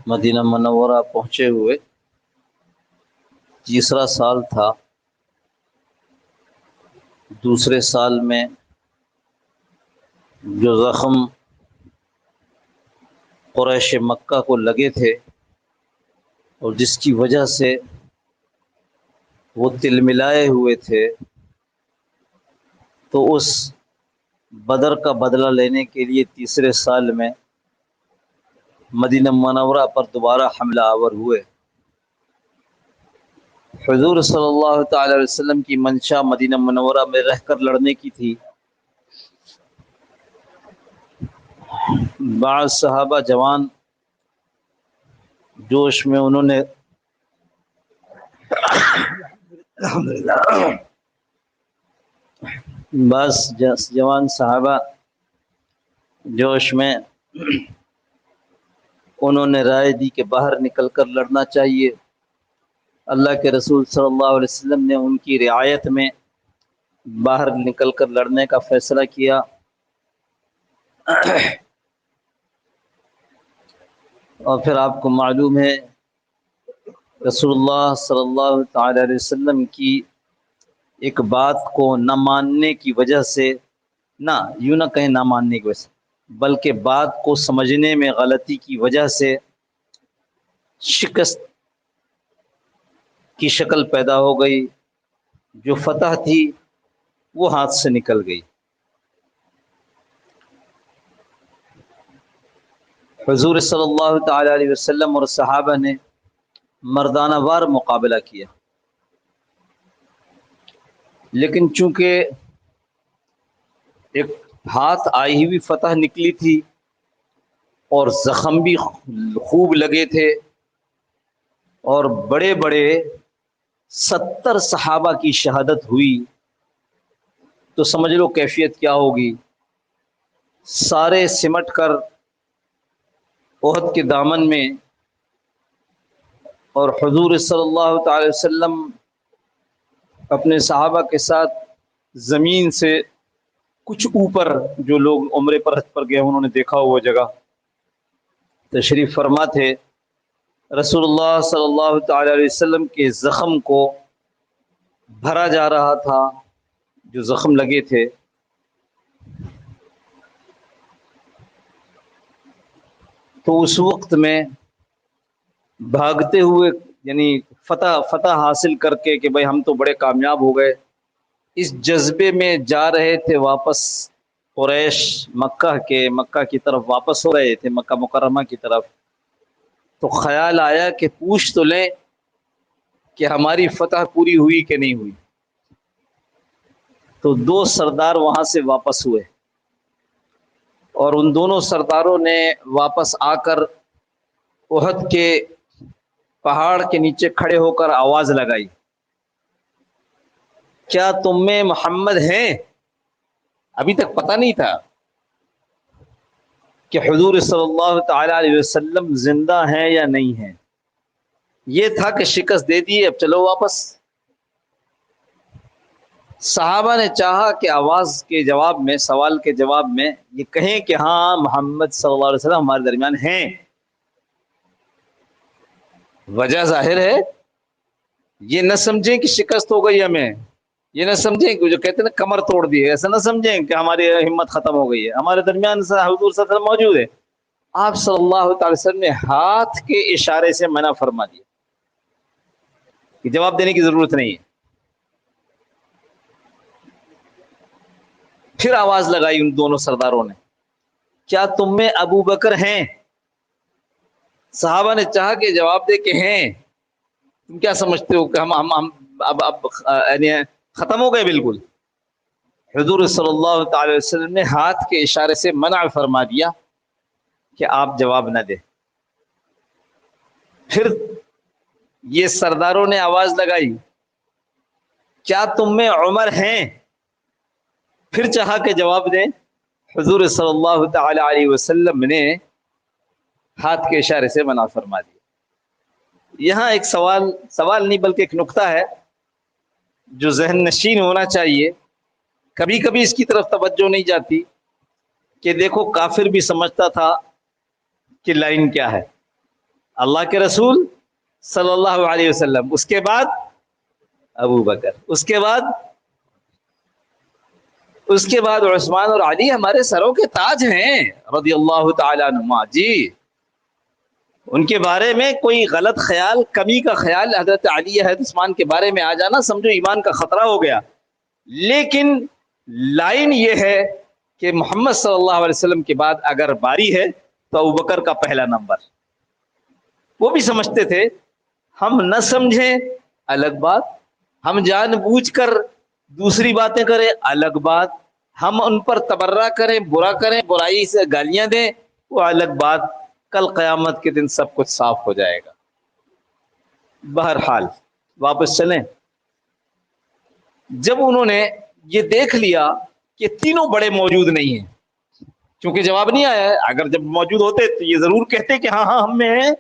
مدینہ منورہ پہنچے ہوئے تیسرا سال تھا۔ دوسرے سال میں جو زخم قریش مکہ کو لگے تھے اور جس کی وجہ سے وہ تلملائے ہوئے تھے، تو اس بدر کا بدلہ لینے کے لیے تیسرے سال میں مدینہ منورہ پر دوبارہ حملہ آور ہوئے۔ حضور صلی اللہ تعالی علیہ وسلم کی منشا مدینہ منورہ میں رہ کر لڑنے کی تھی۔ بعض صحابہ جوان جوش میں انہوں نے بعض جوان صحابہ جوش میں انہوں نے رائے دی کہ باہر نکل کر لڑنا چاہیے۔ اللہ کے رسول صلی اللہ علیہ وسلم نے ان کی رعایت میں باہر نکل کر لڑنے کا فیصلہ کیا۔ اور پھر آپ کو معلوم ہے رسول اللہ صلی اللہ تعالی علیہ وسلم کی ایک بات کو نہ ماننے کی وجہ سے، نہ یوں نہ کہیں نہ ماننے کی وجہ سے، بلکہ بات کو سمجھنے میں غلطی کی وجہ سے شکست کی شکل پیدا ہو گئی۔ جو فتح تھی وہ ہاتھ سے نکل گئی۔ حضور صلی اللہ تعالی علیہ وسلم اور صحابہ نے مردانہ وار مقابلہ کیا، لیکن چونکہ ایک ہاتھ آئی ہوئی فتح نکلی تھی اور زخم بھی خوب لگے تھے اور بڑے بڑے 70 صحابہ کی شہادت ہوئی، تو سمجھ لو کیفیت کیا ہوگی۔ سارے سمٹ کر احد کے دامن میں، اور حضور صلی اللہ تعالی وسلم اپنے صحابہ کے ساتھ زمین سے کچھ اوپر، جو لوگ عمرے پر حج پر گئے انہوں نے دیکھا ہوا جگہ تشریف فرما تھے۔ رسول اللہ صلی اللہ تعالی علیہ وسلم کے زخم کو بھرا جا رہا تھا، جو زخم لگے تھے۔ تو اس وقت میں بھاگتے ہوئے، یعنی فتح حاصل کر کے کہ بھائی ہم تو بڑے کامیاب ہو گئے، اس جذبے میں جا رہے تھے واپس قریش مکہ کی طرف واپس ہو رہے تھے، مکہ مکرمہ کی طرف۔ تو خیال آیا کہ پوچھ تو لیں کہ ہماری فتح پوری ہوئی کہ نہیں ہوئی۔ تو 2 سردار وہاں سے واپس ہوئے، اور ان دونوں سرداروں نے واپس آ کر احد کے پہاڑ کے نیچے کھڑے ہو کر آواز لگائی، کیا تم میں محمد ہیں؟ ابھی تک پتہ نہیں تھا کہ حضور صلی اللہ تعالی علیہ وسلم زندہ ہیں یا نہیں ہیں، یہ تھا کہ شکست دے دی، اب چلو واپس۔ صحابہ نے چاہا کہ آواز کے جواب میں، سوال کے جواب میں یہ کہیں کہ ہاں محمد صلی اللہ علیہ وسلم ہمارے درمیان ہیں۔ وجہ ظاہر ہے، یہ نہ سمجھیں کہ شکست ہو گئی ہمیں، یہ نہ سمجھیں کہ جو کہتے ہیں نا کمر توڑ دی ہے، ایسا نہ سمجھیں کہ ہماری ہمت ختم ہو گئی ہے، ہمارے درمیان حضور صلی اللہ علیہ وسلم موجود ہے۔ آپ صلی اللہ تعالی وسلم نے ہاتھ کے اشارے سے منع فرما دیا کہ جواب دینے کی ضرورت نہیں ہے۔ پھر آواز لگائی ان دونوں سرداروں نے، کیا تم میں ابو بکر ہیں؟ صحابہ نے چاہا کہ جواب دے کہ ہیں۔ تم کیا سمجھتے ہو کہ ہم اب یعنی ختم ہو گئے؟ بالکل۔ حضور صلی اللہ تعالی وسلم نے ہاتھ کے اشارے سے منع فرما دیا کہ آپ جواب نہ دیں۔ پھر یہ سرداروں نے آواز لگائی، کیا تم میں عمر ہیں؟ پھر چاہا کہ جواب دیں، حضور صلی اللہ تعالی علیہ وسلم نے ہاتھ کے اشارے سے منع فرما دیا۔ یہاں ایک سوال نہیں بلکہ ایک نقطہ ہے جو ذہن نشین ہونا چاہیے۔ کبھی کبھی اس کی طرف توجہ نہیں جاتی کہ دیکھو کافر بھی سمجھتا تھا کہ لائن کیا ہے، اللہ کے رسول صلی اللہ علیہ وسلم، اس کے بعد ابو بکر، اس کے بعد عثمان اور علی ہمارے سروں کے تاج ہیں رضی اللہ تعالیٰ عنہما. جی ان کے بارے میں کوئی غلط خیال، کمی کا خیال حضرت علی حضرت عثمان کے بارے میں آ جانا سمجھو ایمان کا خطرہ ہو گیا. لیکن لائن یہ ہے کہ محمد صلی اللہ علیہ وسلم کے بعد اگر باری ہے تو ابوبکر کا پہلا نمبر. وہ بھی سمجھتے تھے، ہم نہ سمجھیں الگ بات، ہم جان بوجھ کر دوسری باتیں کریں الگ بات، ہم ان پر تبرہ کریں، برا کریں، برائی سے گالیاں دیں وہ الگ بات. کل قیامت کے دن سب کچھ صاف ہو جائے گا. بہرحال واپس چلیں. جب انہوں نے یہ دیکھ لیا کہ تینوں بڑے موجود نہیں ہیں، چونکہ جواب نہیں آیا ہے، اگر جب موجود ہوتے تو یہ ضرور کہتے کہ ہاں ہم میں ہیں،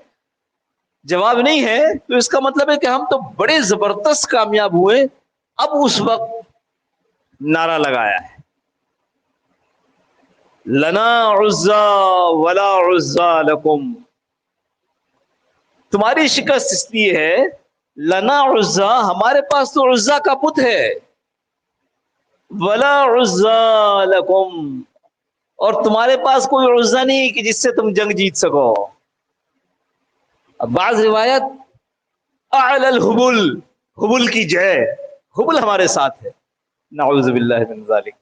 جواب نہیں ہے تو اس کا مطلب ہے کہ ہم تو بڑے زبردست کامیاب ہوئے. اب اس وقت نعرہ لگایا ہے، لنا عزا ولا عزا لکم. تمہاری شکست اس لیے ہے، لنا عزا ہمارے پاس تو عزا کا بت ہے، ولا عزا لکم اور تمہارے پاس کوئی عزا نہیں کہ جس سے تم جنگ جیت سکو. اب بعض روایت اعلی الحبل، حبل کی جے، حبل ہمارے ساتھ ہے، نعوذ باللہ من ذالک.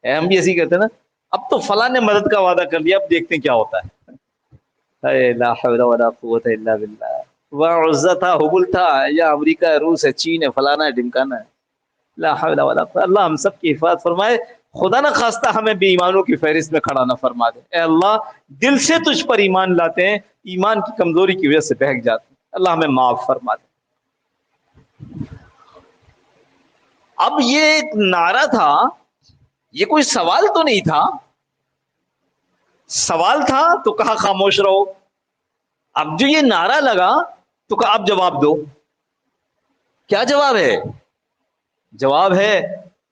ہم بھی ایسی کہتے ہیں نا، اب تو فلاں نے مدد کا وعدہ کر لیا، اب دیکھتے ہیں کیا ہوتا ہے. لا حول ولا قوت الا باللہ. وہ عزا تھا، حبل تھا، یا امریکہ ہے، روس ہے، چین ہے، فلانا ہے، ڈمکانا ہے. لا حول ولا قوت. اللہ ہم سب کی حفاظت فرمائے. خدا نہ خواستہ ہمیں بے ایمانوں کی فہرست میں کھڑا نہ فرما دے. اے اللہ دل سے تجھ پر ایمان لاتے ہیں، ایمان کی کمزوری کی وجہ سے بہک جاتے ہیں، اللہ ہمیں معاف فرما دے. اب یہ ایک نعرہ تھا، یہ کوئی سوال تو نہیں تھا. سوال تھا تو کہا خاموش رہو. اب جو یہ نعرہ لگا تو کہا اب جواب دو. کیا جواب ہے؟ جواب ہے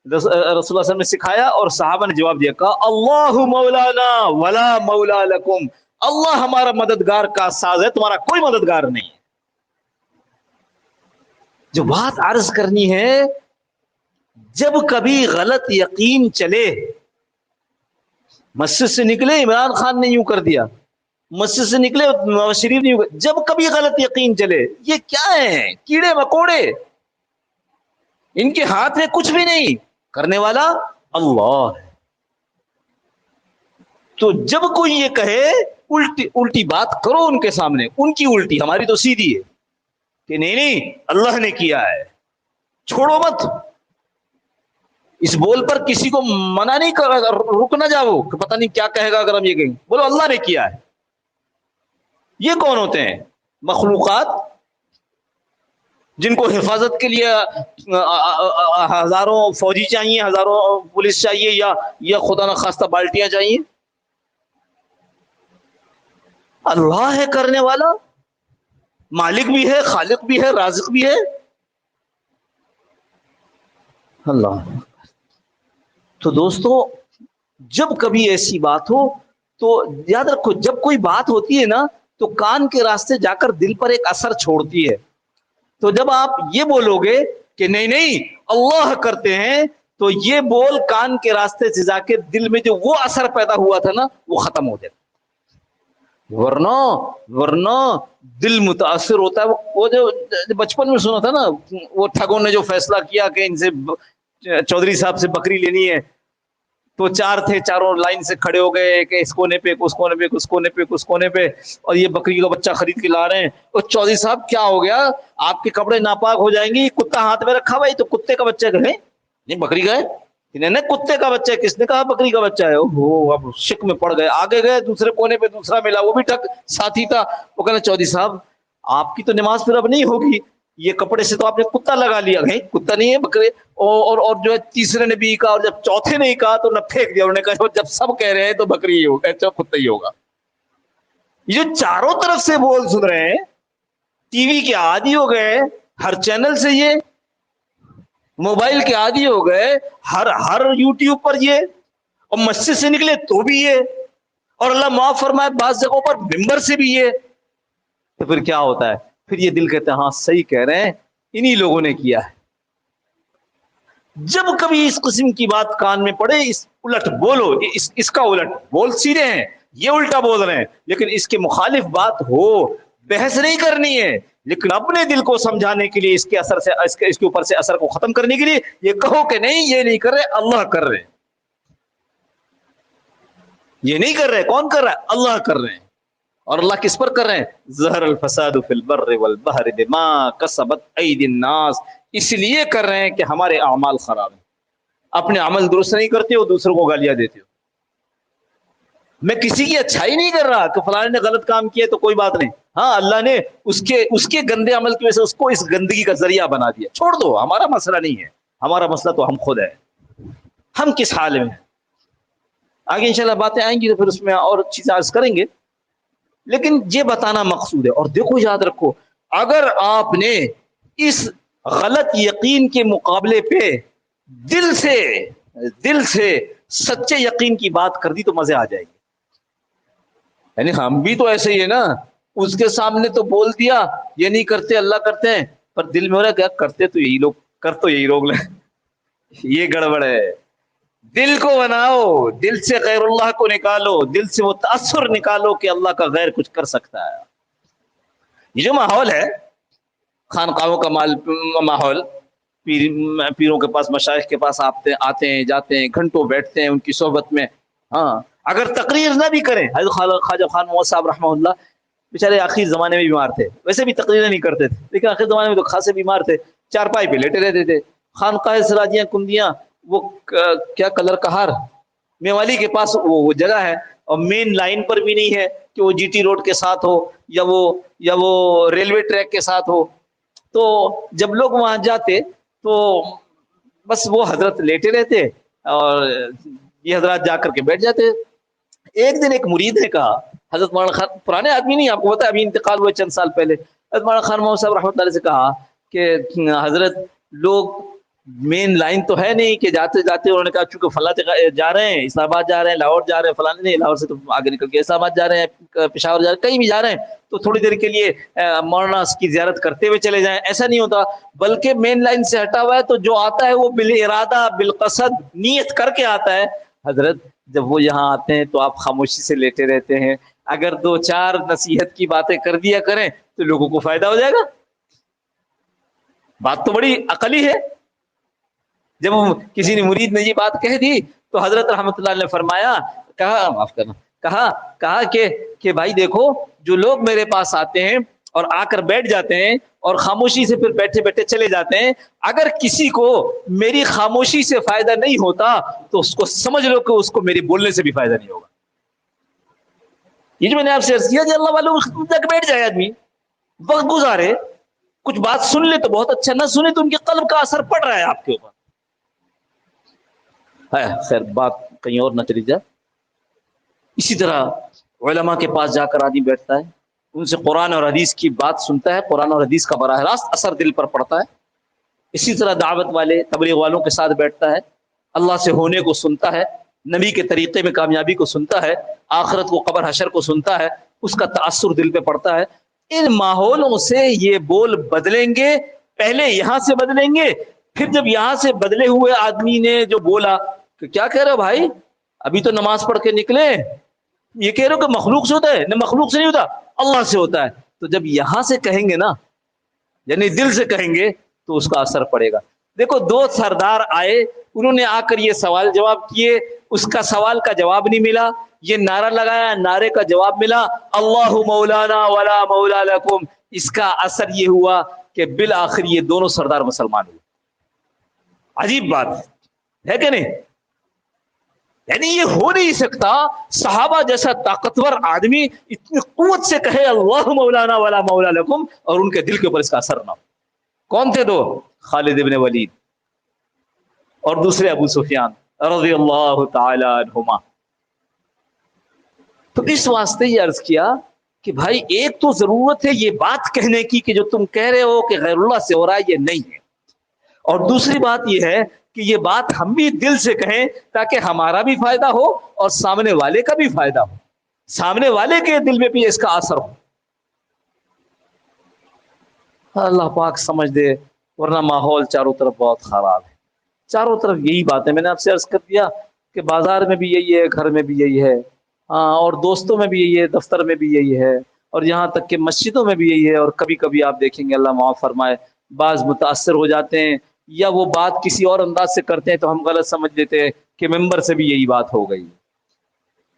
رسول اللہ صلی اللہ علیہ وسلم نے سکھایا اور صحابہ نے جواب دیا، کہا اللہ مولانا ولا مولا لکم. اللہ ہمارا مددگار کا ساز ہے، تمہارا کوئی مددگار نہیں ہے. جو بات عرض کرنی ہے، جب کبھی غلط یقین چلے، مسجد سے نکلے عمران خان نے یوں کر دیا، مسجد سے نکلے نواز شریف نے یوں کر، جب کبھی غلط یقین چلے، یہ کیا ہے؟ کیڑے مکوڑے، ان کے ہاتھ میں کچھ بھی نہیں، کرنے والا اللہ ہے. تو جب کوئی یہ کہے الٹی بات کرو ان کے سامنے، ان کی الٹی، ہماری تو سیدھی ہے کہ نہیں اللہ نے کیا ہے، چھوڑو مت. اس بول پر کسی کو منع نہیں کر، رک نہ جاؤ کہ پتہ نہیں کیا کہے گا اگر ہم یہ کہیں. بولو اللہ نے کیا ہے. یہ کون ہوتے ہیں؟ مخلوقات جن کو حفاظت کے لیے ہزاروں فوجی چاہیے، ہزاروں پولیس چاہیے، یا خدا نخواستہ بالٹیاں چاہیے. اللہ ہے کرنے والا، مالک بھی ہے، خالق بھی ہے، رازق بھی ہے اللہ. تو دوستو جب کبھی ایسی بات ہو تو یاد رکھو، جب کوئی بات ہوتی ہے نا تو کان کے راستے جا کر دل پر ایک اثر چھوڑتی ہے. تو جب آپ یہ بولو گے کہ نہیں اللہ کرتے ہیں، تو یہ بول کان کے راستے سے جا کے دل میں جو وہ اثر پیدا ہوا تھا نا وہ ختم ہو جائے. ورنہ دل متاثر ہوتا ہے. وہ جو بچپن میں سنا تھا نا، وہ ٹھگوں نے جو فیصلہ کیا کہ ان سے چودھری صاحب سے بکری لینی ہے، تو چار تھے، چاروں لائن سے کھڑے ہو گئے کہ اس کونے پہ، اس کونے پہ، اس کونے پہ، اس کونے پہ، اور یہ بکری کا بچہ خرید کے لا رہے ہیں. اور چودھری صاحب کیا ہو گیا، آپ کے کپڑے ناپاک ہو جائیں گے، کتا ہاتھ میں رکھا بھائی، تو کتے کا بچہ کہیں نہیں بکری کا ہے، نہیں کتے کا بچہ ہے، کس نے کہا بکری کا بچہ ہے. وہ اب شک میں پڑ گئے، آگے گئے، دوسرے کونے پہ دوسرا ملا، وہ بھی ٹھگ ساتھی تھا. وہ کہنا چودھری صاحب آپ کی تو نماز پھر اب نہیں ہوگی، یہ کپڑے سے تو آپ نے کتا لگا لیا. نہیں کتا نہیں ہے، بکرے. اور جو ہے تیسرے نے بھی کہا، اور جب چوتھے نے کہا تو نہ پھینک دیا. انہوں نے کہا جب سب کہہ رہے ہیں تو بکری ہی ہوگا، کتا ہی ہوگا. یہ جو چاروں طرف سے بول سن رہے ہیں، ٹی وی کے عادی ہو گئے، ہر چینل سے یہ، موبائل کے عادی ہو گئے، ہر یوٹیوب پر یہ، اور مسجد سے نکلے تو بھی یہ، اور اللہ معاف فرمائے بعض جگہوں پر ممبر سے بھی یہ. تو پھر کیا ہوتا ہے؟ پھر یہ دل کہتے ہیں ہاں صحیح کہہ رہے ہیں، انہی لوگوں نے کیا ہے۔ جب کبھی اس قسم کی بات کان میں پڑے، اس الٹ بولو، اس کا الٹ بول، سیدھے ہیں یہ الٹا بول رہے ہیں، لیکن اس کے مخالف بات ہو، بحث نہیں کرنی ہے، لیکن اپنے دل کو سمجھانے کے لیے، اس کے اثر سے، اس کے اوپر سے اثر کو ختم کرنے کے لیے یہ کہو کہ نہیں یہ نہیں کر رہے، اللہ کر رہے ہیں، یہ نہیں کر رہے، کون کر رہا ہے؟ اللہ کر رہے ہیں۔ اور اللہ کس پر کر رہے ہیں؟ ظہر الفساد فی البر والبحر بما کسبت ایدی الناس، اس لیے کر رہے ہیں کہ ہمارے اعمال خراب ہیں، اپنے عمل درست نہیں کرتے ہو، دوسروں کو گالیاں دیتے ہو۔ میں کسی کی اچھائی نہیں کر رہا کہ فلاں نے غلط کام کیا تو کوئی بات نہیں، ہاں اللہ نے اس کے گندے عمل کی وجہ سے اس کو اس گندگی کا ذریعہ بنا دیا، چھوڑ دو، ہمارا مسئلہ نہیں ہے، ہمارا مسئلہ تو ہم خود ہے، ہم کس حال میں ہیں۔ آگے انشاءاللہ باتیں آئیں گی تو پھر اس میں اور چیزیں عرض کریں گے، لیکن یہ بتانا مقصود ہے۔ اور دیکھو یاد رکھو، اگر آپ نے اس غلط یقین کے مقابلے پہ دل سے سچے یقین کی بات کر دی تو مزے آ جائے گی۔ یعنی ہم بھی تو ایسے ہی ہے نا، اس کے سامنے تو بول دیا یہ نہیں کرتے اللہ کرتے ہیں، پر دل میں ہو رہا ہے کیا کرتے تو یہی لوگ، کر تو یہی لوگ لیں، یہ گڑبڑ ہے۔ دل کو بناؤ، دل سے غیر اللہ کو نکالو، دل سے وہ تاثر نکالو کہ اللہ کا غیر کچھ کر سکتا ہے۔ یہ جو ماحول ہے خانقاہوں کا ماحول، پیروں کے پاس، مشائخ کے پاس آتے ہیں جاتے ہیں، گھنٹوں بیٹھتے ہیں ان کی صحبت میں، ہاں اگر تقریر نہ بھی کریں، حضرت خواجہ خان محمد صاحب رحمہ اللہ بیچارے آخری زمانے میں بیمار تھے، ویسے بھی تقریریں نہیں کرتے تھے، لیکن آخری زمانے میں تو خاصے بیمار تھے، چارپائی پہ لیٹے رہتے تھے، خانقاہ سراجیاں کندیاں، وہ کیا کلر کہار میوالی کے پاس وہ جگہ ہے، اور مین لائن پر بھی نہیں ہے کہ وہ جی ٹی روڈ کے ساتھ ہو یا وہ ریلوے ٹریک کے ساتھ ہو، تو جب لوگ وہاں جاتے تو بس وہ حضرت لیٹے رہتے اور یہ حضرات جا کر کے بیٹھ جاتے۔ ایک دن ایک مرید نے کہا، حضرت مولانا خان، پرانے آدمی نہیں، آپ کو پتا ہے ابھی انتقال ہوئے چند سال پہلے، حضرت مولانا خان محمد صاحب رحمۃ اللہ علیہ سے کہا کہ حضرت لوگ مین لائن تو ہے نہیں کہ جاتے جاتے انہوں نے کہا چونکہ فلاں جا رہے ہیں، اسلام آباد جا رہے ہیں، لاہور جا رہے ہیں، فلاں نہیں، لاہور سے تو آگے نکل کے اسلام آباد جا رہے ہیں، پشاور جا رہے ہیں، کہیں بھی جا رہے ہیں تو تھوڑی دیر کے لیے مولانا کی زیارت کرتے ہوئے چلے جائیں، ایسا نہیں ہوتا، بلکہ مین لائن سے ہٹا ہوا ہے تو جو آتا ہے وہ بالارادہ بالقصد نیت کر کے آتا ہے۔ حضرت جب وہ یہاں آتے ہیں تو آپ خاموشی سے لیٹے رہتے ہیں، اگر دو چار نصیحت کی باتیں کر دیا کریں تو لوگوں کو فائدہ ہو جائے گا۔ بات تو بڑی عقلی ہے۔ جب کسی نے مرید نے یہ بات کہہ دی تو حضرت رحمت اللہ نے فرمایا، کہا معاف کرنا، کہا کہ بھائی دیکھو، جو لوگ میرے پاس آتے ہیں اور آ کر بیٹھ جاتے ہیں اور خاموشی سے پھر بیٹھے بیٹھے چلے جاتے ہیں، اگر کسی کو میری خاموشی سے فائدہ نہیں ہوتا تو اس کو سمجھ لو کہ اس کو میری بولنے سے بھی فائدہ نہیں ہوگا۔ یہ جو میں نے آپ سے عرض کیا کہ اللہ والوں تک بیٹھ جائے آدمی، وقت گزارے، کچھ بات سن لے تو بہت اچھا، نہ سنے تو ان کے قلب کا اثر پڑ رہا ہے آپ کے اوپر۔ خیر بات کہیں اور نہ چلی جائے۔ اسی طرح علماء کے پاس جا کر آدمی بیٹھتا ہے، ان سے قرآن اور حدیث کی بات سنتا ہے، قرآن اور حدیث کا براہ راست اثر دل پر پڑتا ہے۔ اسی طرح دعوت والے، تبلیغ والوں کے ساتھ بیٹھتا ہے، اللہ سے ہونے کو سنتا ہے، نبی کے طریقے میں کامیابی کو سنتا ہے، آخرت کو، قبر حشر کو سنتا ہے، اس کا تأثر دل پہ پڑتا ہے۔ ان ماحولوں سے یہ بول بدلیں گے، پہلے یہاں سے بدلیں گے، پھر جب یہاں سے بدلے ہوئے آدمی نے جو بولا کہ کیا کہہ رہے ہو بھائی، ابھی تو نماز پڑھ کے نکلے، یہ کہہ رہے ہو کہ مخلوق سے ہوتا ہے؟ نہ مخلوق سے نہیں ہوتا، اللہ سے ہوتا ہے۔ تو جب یہاں سے کہیں گے نا، یعنی دل سے کہیں گے تو اس کا اثر پڑے گا۔ دیکھو دو سردار آئے، انہوں نے آ کر یہ سوال جواب کیے، اس کا سوال کا جواب نہیں ملا، یہ نعرہ لگایا، نعرے کا جواب ملا، اللہ مولانا ولا مولا لکم۔ اس کا اثر یہ ہوا کہ بالآخر یہ دونوں سردار مسلمان ہوئے۔ عجیب بات ہے کہ نہیں؟ یعنی یہ ہو نہیں سکتا صحابہ جیسا طاقتور آدمی اتنی قوت سے کہے اللہ مولانا ولا مولا لکم، اور ان کے دل کے اوپر اس کا اثر نہ ہو۔ کون تھے دو؟ خالد ابن ولید اور دوسرے ابو سفیان رضی اللہ تعالی عنہما۔ تو اس واسطے یہ عرض کیا کہ بھائی ایک تو ضرورت ہے یہ بات کہنے کی کہ جو تم کہہ رہے ہو کہ غیر اللہ سے ہو رہا ہے یہ نہیں ہے، اور دوسری بات یہ ہے کہ یہ بات ہم بھی دل سے کہیں تاکہ ہمارا بھی فائدہ ہو اور سامنے والے کا بھی فائدہ ہو، سامنے والے کے دل میں بھی اس کا اثر ہو۔ اللہ پاک سمجھ دے، ورنہ ماحول چاروں طرف بہت خراب ہے، چاروں طرف یہی بات ہے۔ میں نے آپ سے عرض کر دیا کہ بازار میں بھی یہی ہے، گھر میں بھی یہی ہے، ہاں، اور دوستوں میں بھی یہی ہے، دفتر میں بھی یہی ہے، اور یہاں تک کہ مسجدوں میں بھی یہی ہے۔ اور کبھی کبھی آپ دیکھیں گے، اللہ معاف فرمائے، بعض متاثر ہو جاتے ہیں یا وہ بات کسی اور انداز سے کرتے ہیں تو ہم غلط سمجھ لیتے ہیں کہ ممبر سے بھی یہی بات ہو گئی۔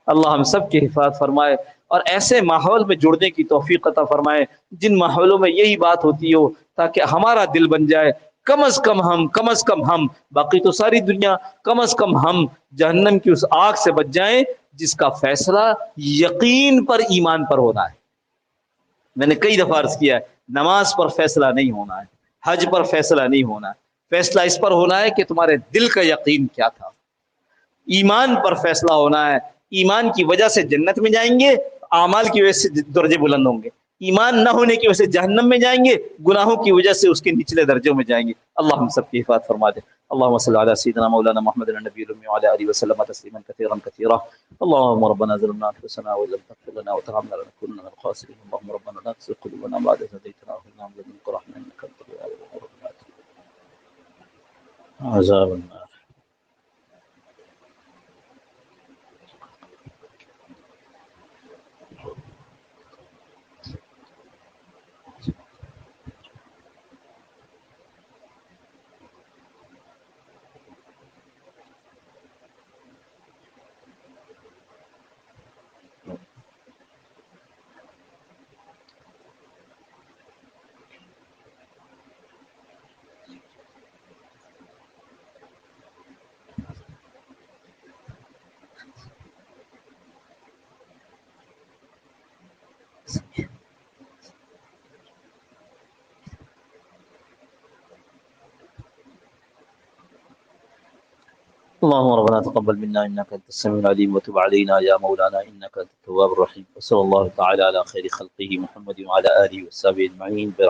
اللہ ہم سب کی حفاظت فرمائے اور ایسے ماحول میں جڑنے کی توفیق عطا فرمائے جن ماحولوں میں یہی بات ہوتی ہو، تاکہ ہمارا دل بن جائے کم از کم ہم، باقی تو ساری دنیا، کم از کم ہم جہنم کی اس آگ سے بچ جائیں جس کا فیصلہ یقین پر، ایمان پر ہونا ہے۔ میں نے کئی دفعہ عرض کیا ہے، نماز پر فیصلہ نہیں ہونا ہے، حج پر فیصلہ نہیں ہونا ہے، فیصلہ اس پر ہونا ہے کہ تمہارے دل کا یقین کیا تھا۔ ایمان پر فیصلہ ہونا ہے، ایمان کی وجہ سے جنت میں جائیں گے، اعمال کی وجہ سے درجے بلند ہوں گے، ایمان نہ ہونے کی وجہ سے جہنم میں جائیں گے، گناہوں کی وجہ سے اس کے نچلے درجوں میں جائیں گے۔ اللہ ہم سب کی حفاظت فرما دے۔ اللهم صل على سيدنا مولانا محمد النبي الأمي وعلى آله وسلم تسليما كثيرا كثيرا۔ اللهم ربنا ظلمنا أنفسنا وإن لم تغفر لنا وترحمنا لنكونن من الخاسرين۔ اللهم ربنا لا تزغ قلوبنا بعد إذ هديتنا وهب لنا من لدنك رحمة إنك أنت الوهاب۔ عذاب النار۔ اللهم ربنا تقبل منا انك انت السميع العليم وتب علينا يا مولانا انك انت التواب الرحيم، وصلى الله تعالى على خير خلقه محمد وعلى اله وصحبه اجمعين۔